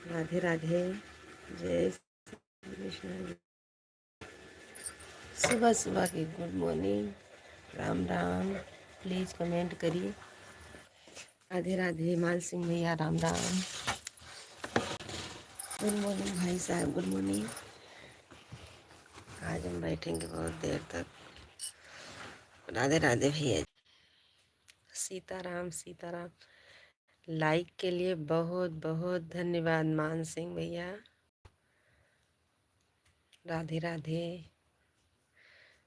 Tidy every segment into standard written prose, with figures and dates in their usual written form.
राधे राधे। जय श्री कृष्ण। सुबह सुबह की good morning, Ram Ram. Please comment करिए। राधे राधे मान सिंह भैया, राम राम। गुड मॉर्निंग भाई साहब, गुड मॉर्निंग। आज हम बैठेंगे बहुत देर तक। राधे राधे भैया। सीताराम सीताराम। लाइक के लिए बहुत बहुत धन्यवाद मान सिंह भैया। राधे राधे।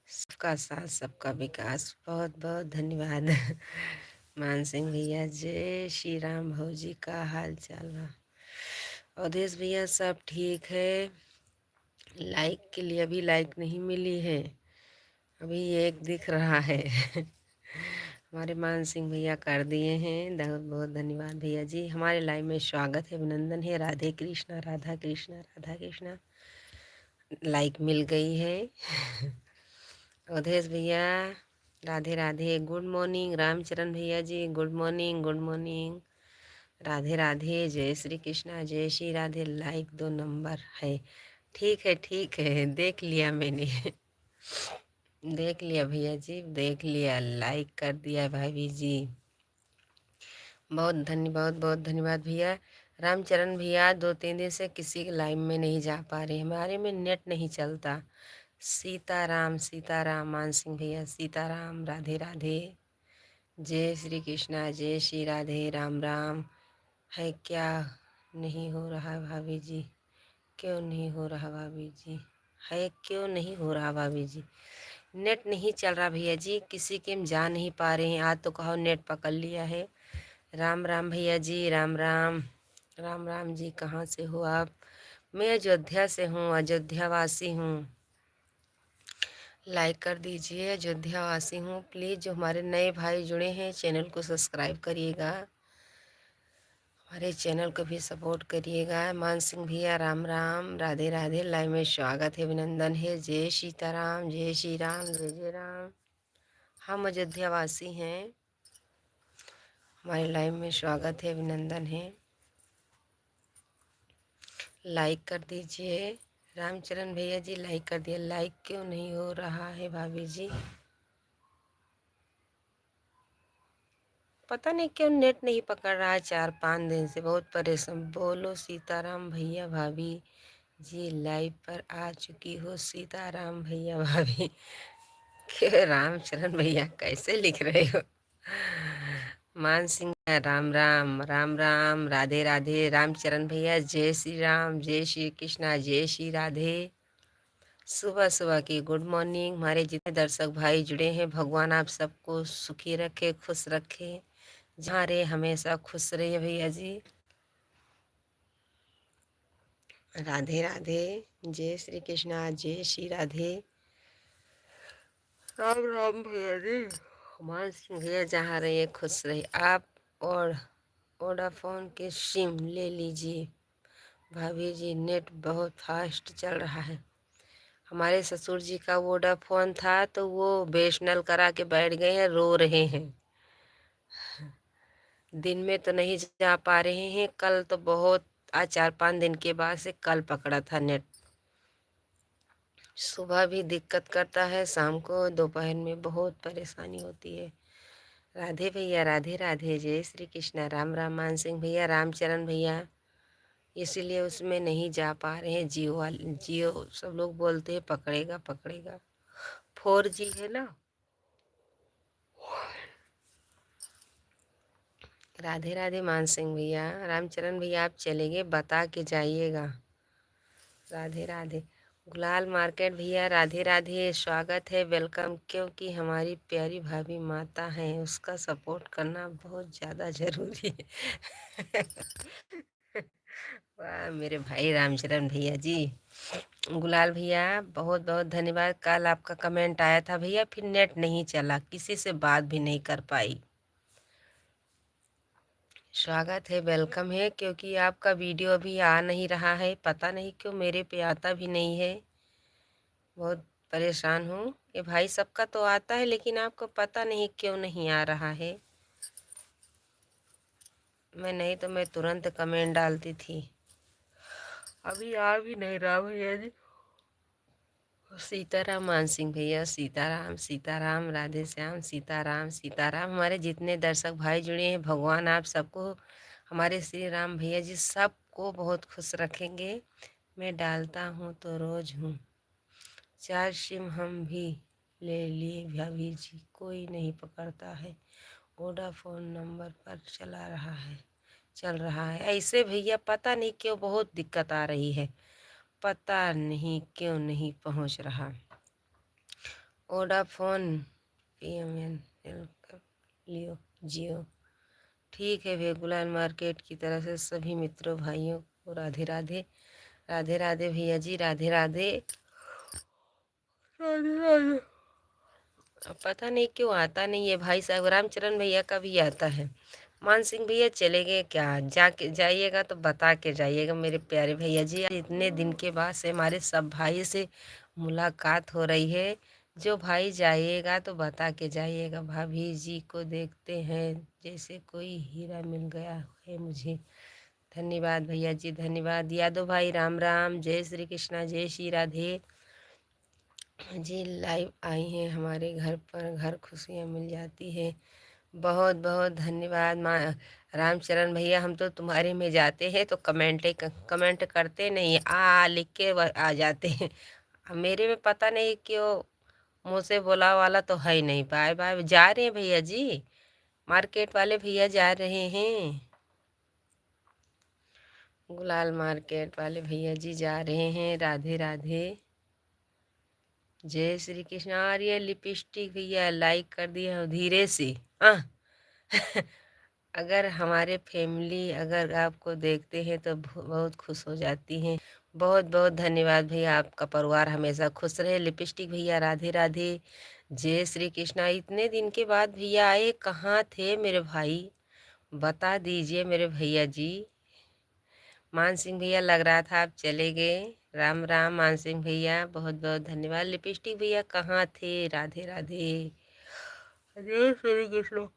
सबका साथ सबका विकास, बहुत बहुत धन्यवाद। मान सिंह भैया, जय श्री राम। भौजी का हाल चाल बा? अवधेश भैया सब ठीक है। लाइक के लिए अभी लाइक नहीं मिली है, अभी एक दिख रहा है। हमारे मान सिंह भैया कर दिए हैं, बहुत बहुत धन्यवाद भैया जी। हमारे लाइव में स्वागत है, अभिनंदन है। राधे कृष्णा राधा कृष्णा राधा कृष्णा। लाइक मिल गई है। अवधेश भैया राधे राधे, गुड मॉर्निंग। रामचरण भैया ji good morning, good morning. Radhe Radhe, जय श्री कृष्णा, जय श्री राधे। लाइक 2 नंबर है। ठीक है, देख लिया मैंने। देख लिया भैया जी, देख लिया। लाइक कर दिया भाभी जी। बहुत बहुत धन्यवाद भैया। रामचरण भैया 2-3 दिन से किसी के लाइव में नहीं जा पा रहे, हमारे में नेट नहीं चलता। सीताराम सीताराम मान सिंह भैया, सीताराम। राधे राधे, जय श्री कृष्णा, जय श्री राधे, राम राम। है क्या नहीं हो रहा भाभी जी? क्यों नहीं हो रहा भाभी जी? है क्यों नहीं हो रहा भाभी जी? नेट नहीं चल रहा भैया जी, किसी के हम जा नहीं पा रहे हैं। आज तो कहो नेट पकड़ लिया है। राम राम भैया जी, राम राम। राम राम जी, कहाँ से हो आप? मैं अयोध्या से हूँ, अयोध्या वासी हूँ। लाइक कर दीजिए, अयोध्या वासी हूँ। प्लीज़ जो हमारे नए भाई जुड़े हैं चैनल को सब्सक्राइब करिएगा, हमारे चैनल को भी सपोर्ट करिएगा। मान सिंह भैया राम राम, राधे राधे। लाइव में स्वागत है, अभिनंदन है। जय सीताराम, जय श्री राम, जय जय राम। हम अयोध्या वासी हैं, हमारे लाइव में स्वागत है, अभिनंदन है। लाइक कर दीजिए। रामचरण भैया जी लाइक कर दिया। लाइक क्यों नहीं हो रहा है भाभी जी? पता नहीं क्यों नेट नहीं पकड़ रहा है, 4-5 दिन से बहुत परेशान। बोलो सीताराम भैया भाभी जी, लाइव पर आ चुकी हो। सीताराम भैया भाभी। क्यों रामचरण भैया कैसे लिख रहे हो? मान सिंह राम राम, राम राम। राधे राधे। रामचरण भैया जय श्री राम, जय श्री कृष्णा, जय श्री राधे। सुबह सुबह की गुड मॉर्निंग। हमारे जितने दर्शक भाई जुड़े हैं, भगवान आप सबको सुखी रखे, खुश रखे। जहाँ रहे हमेशा खुश रहिए भैया जी। राधे राधे, जय श्री कृष्णा, जय श्री राधे। राम राम भैया जी। हमारे सिंह भैया जहाँ रहिए खुश रहिए आप। और वोडाफोन के सिम ले लीजिए भाभी जी, नेट बहुत फास्ट चल रहा है। हमारे ससुर जी का वोडाफोन था तो वो बीएसएनएल करा के बैठ गए हैं, रो रहे हैं। दिन में तो नहीं जा पा रहे हैं, कल तो बहुत, आज 4-5 दिन के बाद से कल पकड़ा था नेट। सुबह भी दिक्कत करता है, शाम को दोपहर में बहुत परेशानी होती है। राधे भैया, राधे राधे, जय श्री कृष्णा, राम राम। मान सिंह भैया, रामचरण भैया, इसीलिए उसमें नहीं जा पा रहे हैं। जियो वाले, जियो सब लोग बोलते हैं पकड़ेगा पकड़ेगा, 4G है ना। राधे राधे मान सिंह भैया। रामचरण भैया आप चले गए, बता के जाइएगा। राधे राधे। गुलाल मार्केट भैया राधे राधे, स्वागत है, वेलकम। क्योंकि हमारी प्यारी भाभी माता हैं, उसका सपोर्ट करना बहुत ज़्यादा ज़रूरी है। वाह मेरे भाई रामचरण भैया जी। गुलाल भैया बहुत बहुत धन्यवाद। कल आपका कमेंट आया था भैया, फिर नेट नहीं चला, किसी से बात भी नहीं कर पाई। स्वागत है, वेलकम है। क्योंकि आपका वीडियो अभी आ नहीं रहा है, पता नहीं क्यों मेरे पे आता भी नहीं है। बहुत परेशान हूँ। ये भाई सबका तो आता है, लेकिन आपको पता नहीं क्यों नहीं आ रहा है। मैं नहीं तो मैं तुरंत कमेंट डालती थी। अभी आ भी नहीं रहा भैया जी। सीताराम मानसिंह भैया, सीताराम सीताराम, राधे श्याम, सीताराम सीताराम। हमारे जितने दर्शक भाई जुड़े हैं, भगवान आप सबको, हमारे श्री राम भैया जी सबको बहुत खुश रखेंगे। मैं डालता हूँ तो रोज हूँ, 4 सिम हम भी ले लिए भाभी जी, कोई नहीं पकड़ता है, वोडाफोन नंबर पर चल रहा है। ऐसे भैया पता नहीं क्यों बहुत दिक्कत आ रही है, पता नहीं क्यों नहीं पहुंच रहा। वोडाफोन PMNL कर लियो जियो। ठीक है भैया, गुलाल मार्केट की तरफ से सभी मित्रों भाइयों को राधे राधे। राधे राधे भैया जी, राधे राधे। राधे राधे। अब पता नहीं क्यों आता नहीं है भाई साहब, रामचरण भैया का भी आता है। मान सिंह भैया चले गए क्या? जाके जाइएगा तो बता के जाइएगा मेरे प्यारे भैया जी, इतने दिन के बाद से हमारे सब भाई से मुलाकात हो रही है। जो भाई जाइएगा तो बता के जाइएगा, भाभी जी को देखते हैं जैसे कोई हीरा मिल गया है मुझे। धन्यवाद भैया जी, धन्यवाद। यादव भाई राम राम, जय श्री कृष्णा, जय श्री राधे जी। लाइव आई हैं हमारे घर पर, घर खुशियाँ मिल जाती है। बहुत बहुत धन्यवाद माँ रामचरण भैया। हम तो तुम्हारे में जाते हैं तो कमेंट करते नहीं, आ लिख के आ जाते हैं। अब मेरे में पता नहीं क्यों, मुँह से बोला वाला तो है ही नहीं। बाय बाय जा रहे हैं भैया जी, मार्केट वाले भैया जा रहे हैं, गुलाल मार्केट वाले भैया जी जा रहे हैं। राधे राधे, जय श्री कृष्ण। और ये लिपस्टिक भैया लाइक कर दिया धीरे से। हाँ अगर हमारे फैमिली अगर आपको देखते हैं तो बहुत खुश हो जाती हैं। बहुत बहुत धन्यवाद भैया, आपका परिवार हमेशा खुश रहे। लिपस्टिक भैया राधे राधे, जय श्री कृष्णा। इतने दिन के बाद भैया आए, कहाँ थे मेरे भाई, बता दीजिए मेरे भैया जी। मान सिंह भैया लग रहा था आप चले गए। राम राम मान सिंह भैया, बहुत बहुत धन्यवाद। लिपस्टिक भैया कहाँ थे? राधे राधे, जय श्री कृष्ण,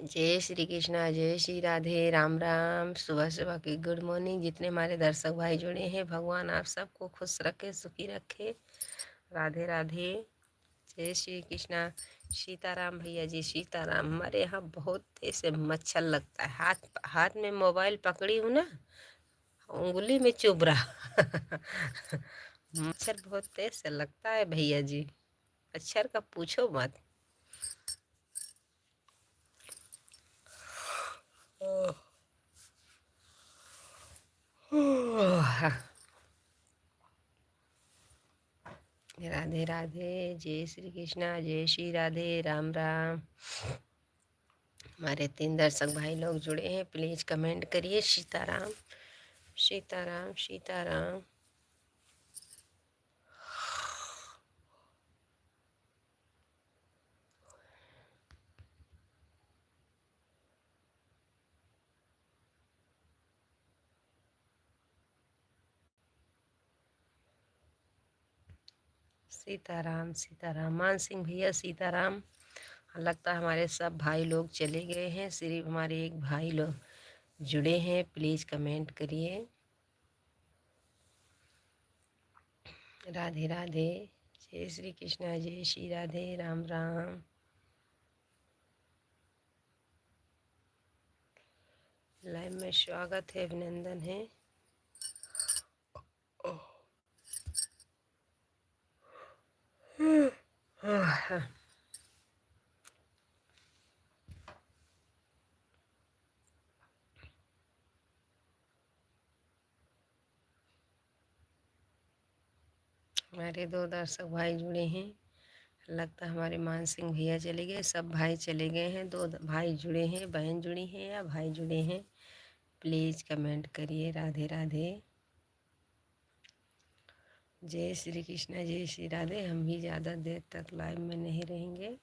जय श्री कृष्णा, जय श्री राधे, राम राम। सुबह सुबह की गुड मॉर्निंग। जितने हमारे दर्शक भाई जुड़े हैं, भगवान आप सबको खुश रखे, सुखी रखे। राधे राधे, जय श्री कृष्णा। सीताराम भैया जी, सीताराम। हमारे यहाँ बहुत तेज से मच्छर लगता है, हाथ हाथ में मोबाइल पकड़ी हूँ ना, उंगली में चुभ रहा मच्छर बहुत तेज से लगता है भैया जी, मच्छर का पूछो मत। राधे राधे, जय श्री कृष्णा, जय श्री राधे, राम राम। हमारे 3 दर्शक भाई लोग जुड़े हैं, प्लीज कमेंट करिए सीताराम सीताराम सीताराम। सीताराम सीताराम, मान सिंह भैया सीताराम। लगता है हमारे सब भाई लोग चले गए हैं, सिर्फ हमारे एक भाई लोग जुड़े हैं, प्लीज कमेंट करिए। राधे राधे, जय श्री कृष्णा, जय श्री राधे, राम राम। लाइव में स्वागत है, अभिनंदन है। हमारे 2 दर्शक भाई जुड़े हैं, लगता है हमारे मान सिंह भैया चले गए, सब भाई चले गए हैं। 2 भाई जुड़े हैं, बहन जुड़ी हैं या भाई जुड़े हैं, प्लीज़ कमेंट करिए। राधे राधे, जय श्री कृष्णा, जय श्री राधे। हम भी ज़्यादा देर तक लाइव में नहीं रहेंगे।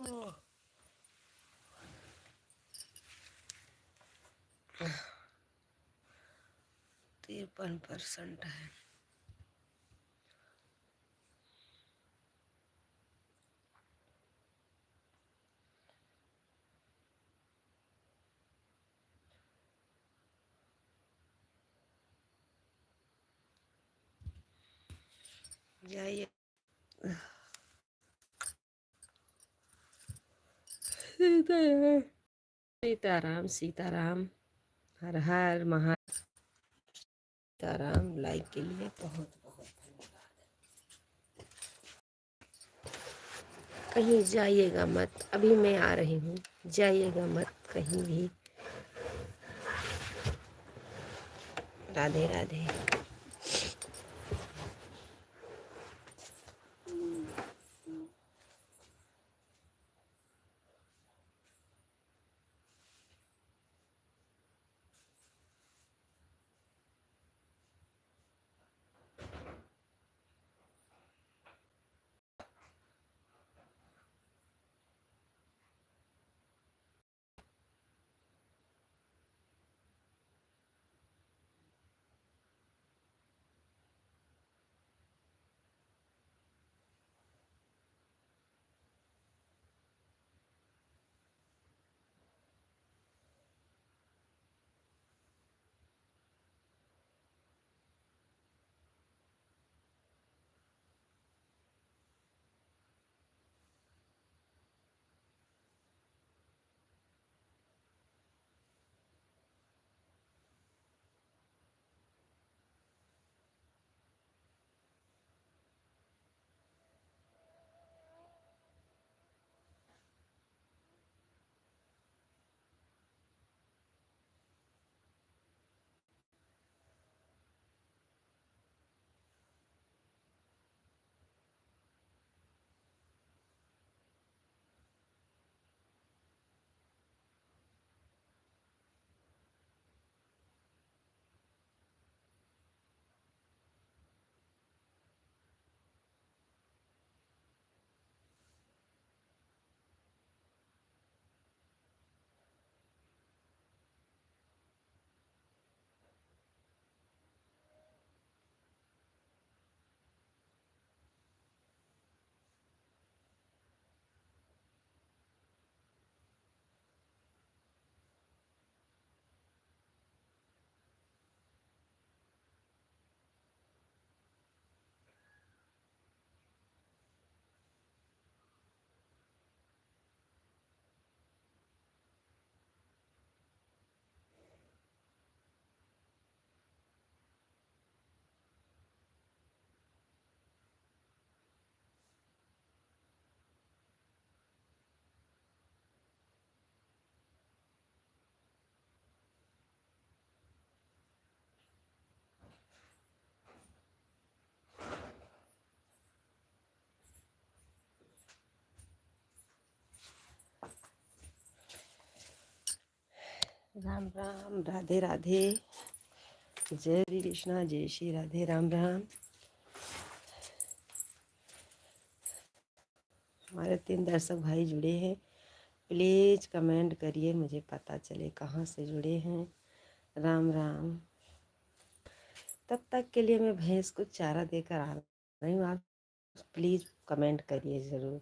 ओह, 53% है। जाइए। सीताराम सीताराम सीताराम, हर हर महा सीताराम। लाइक के लिए बहुत बहुत धन्यवाद। कहीं जाइएगा मत, अभी मैं आ रही हूँ, जाइएगा मत कहीं भी। राधे राधे। राम राम, राधे राधे, जय श्री कृष्णा, जय श्री राधे, राम राम। हमारे 3 दर्शक भाई जुड़े हैं, प्लीज कमेंट करिए, मुझे पता चले कहाँ से जुड़े हैं। राम राम। तब तक के लिए मैं भैंस को चारा देकर आ रही हूँ, आप प्लीज कमेंट करिए ज़रूर।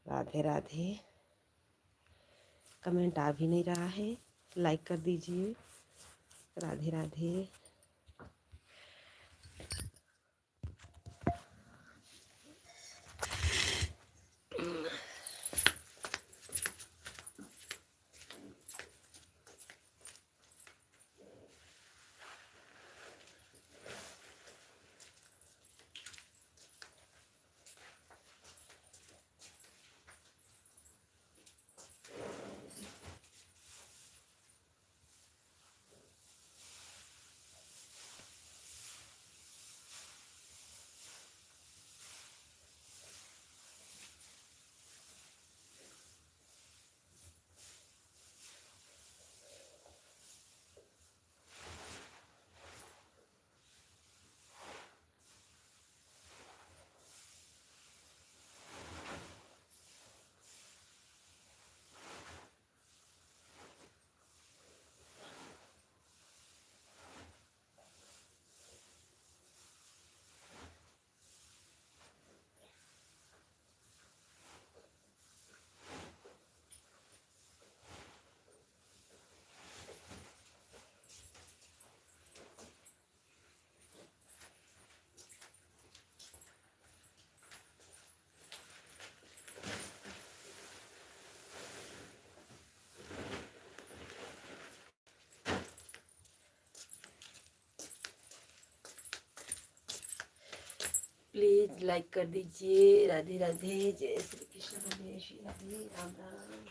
राधे राधे। कमेंट आ भी नहीं रहा है, लाइक कर दीजिए। राधे राधे। प्लीज लाइक कर दीजिए। राधे राधे, जय श्री कृष्ण, जय श्री राधे, राम राम।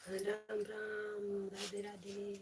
राम राम, राधे राधे।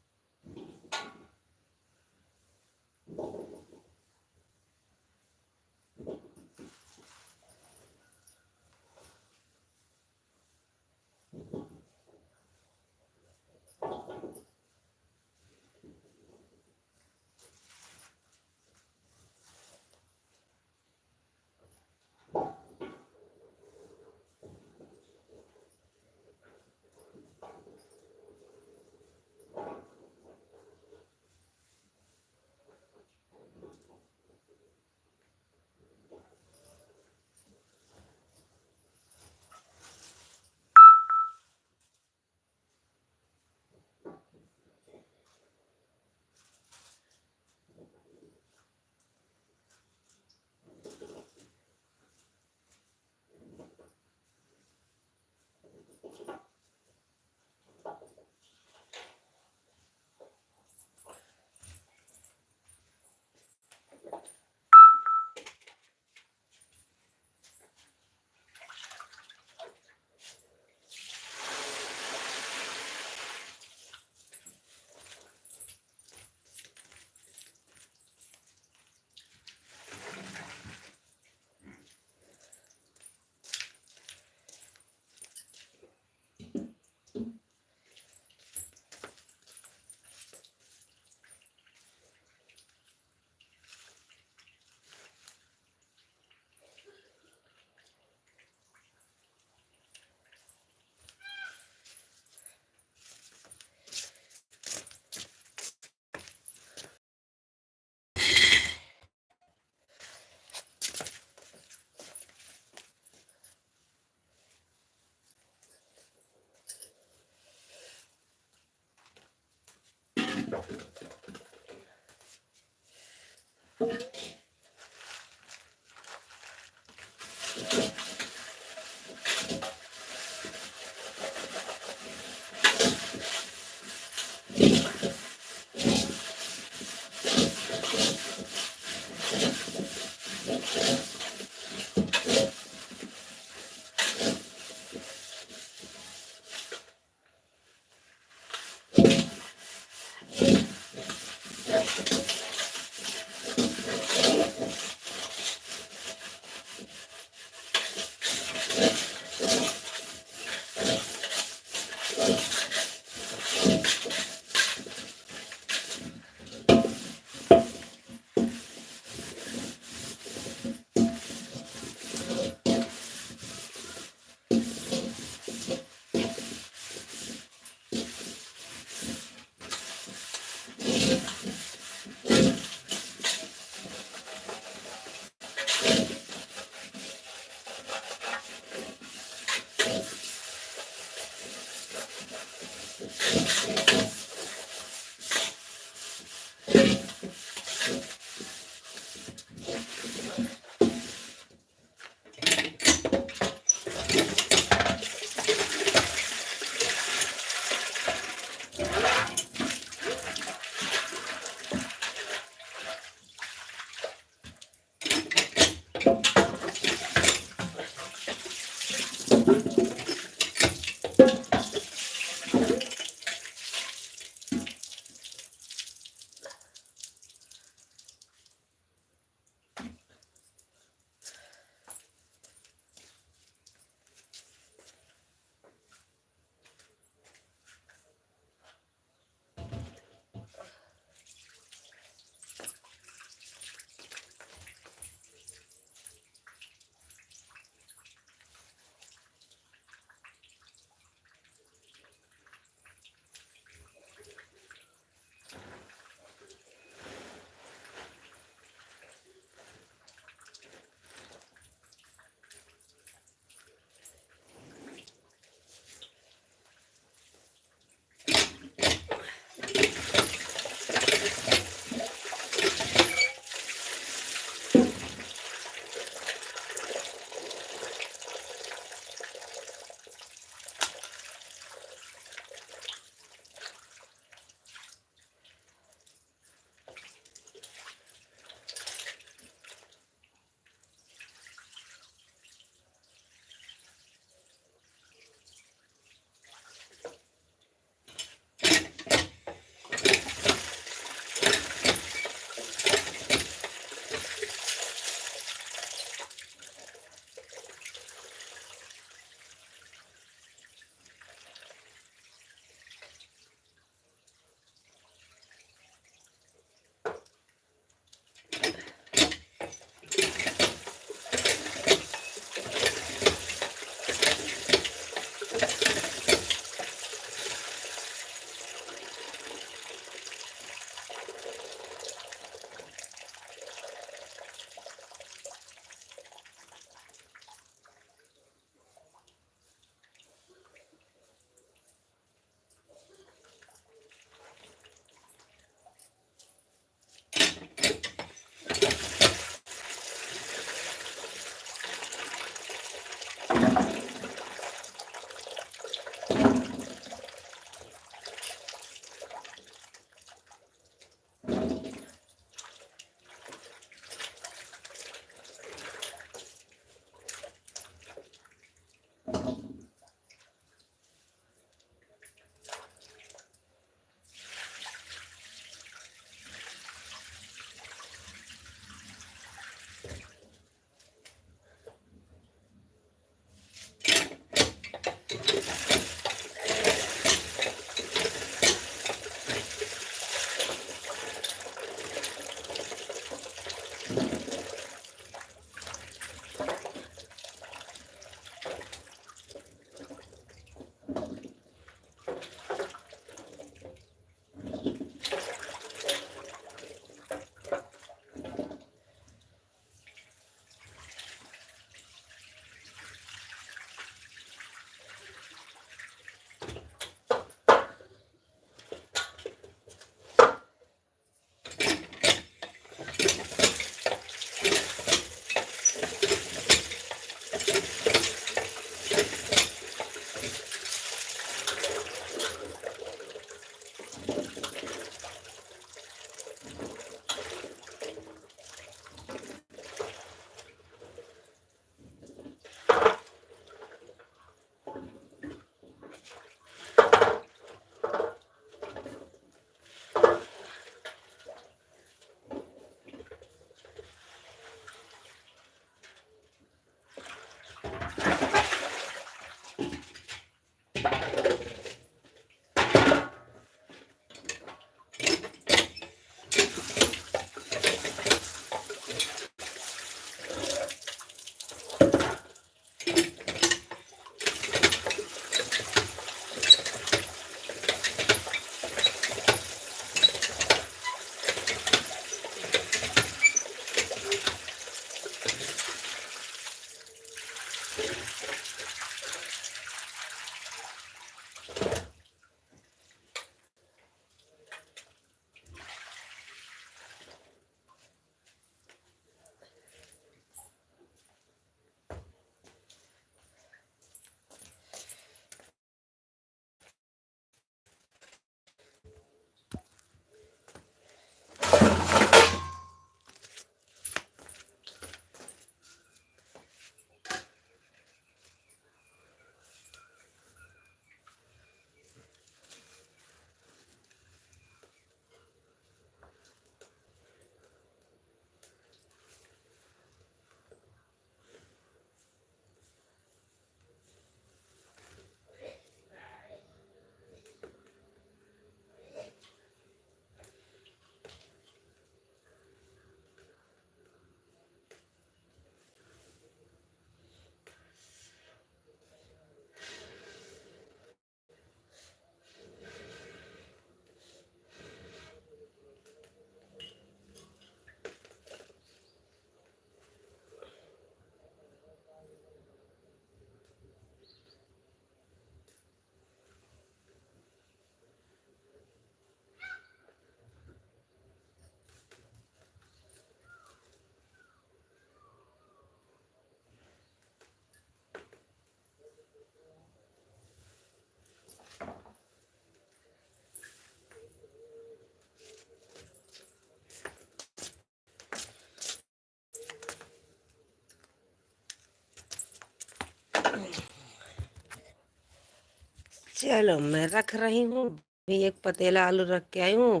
चलो मैं रख रही हूँ। भी एक पतीला आलू रख के आई हूँ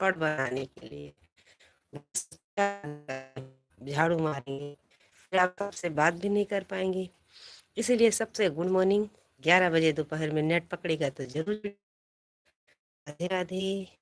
पापड़ बनाने के लिए। बस झाड़ू मारेंगे, फिर आप आपसे बात भी नहीं कर पाएंगी। इसीलिए सबसे गुड मॉर्निंग। 11 बजे दोपहर में नेट पकड़ेगा तो जरूर। राधे राधे।